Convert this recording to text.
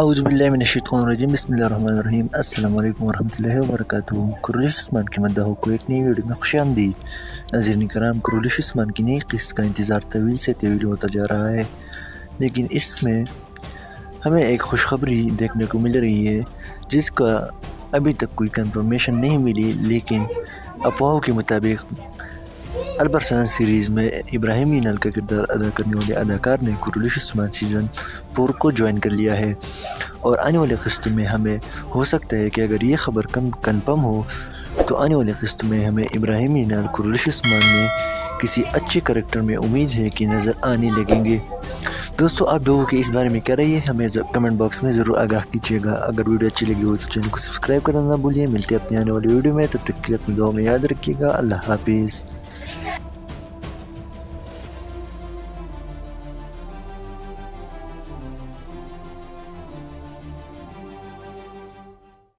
اعوذ باللہ من الشیطان الرجیم، بسم اللہ الرحمن الرحیم۔ السلام علیکم ورحمۃ اللہ وبرکاتہ۔ کرولش عثمان کے مداحوں کو ایک نئی ویڈیو میں خوش آمدید۔ ناظرین کرام، کرولش عثمان کی نئی قسط کا انتظار طویل سے طویل ہوتا جا رہا ہے، لیکن اس میں ہمیں ایک خوشخبری دیکھنے کو مل رہی ہے جس کا ابھی تک کوئی کنفرمیشن نہیں ملی، لیکن افواہوں کے مطابق البرسان سیریز میں ابراہیم مینال کا کردار ادا کرنے والے اداکار نے کرولش عثمان سیزن 4 کو جوائن کر لیا ہے، اور آنے والے قسط میں ہمیں ہو سکتا ہے کہ اگر یہ خبر کنفرم ہو تو آنے والے قسط میں ہمیں ابراہیم مینال کرولش عثمان میں کسی اچھے کریکٹر میں امید ہے کہ نظر آنے لگیں گے۔ دوستو، آپ لوگوں کے اس بارے میں کیا رہی ہے ہمیں کمنٹ باکس میں ضرور آگاہ کیجیے گا۔ اگر ویڈیو اچھی لگی ہو تو چینل کو سبسکرائب کرنا نہ بھولیے۔ ملتے ہیں اپنی آنے والی ویڈیو میں، تب تک کے لیے اپنی دعاؤں میں یاد رکھیے گا۔ اللہ حافظ۔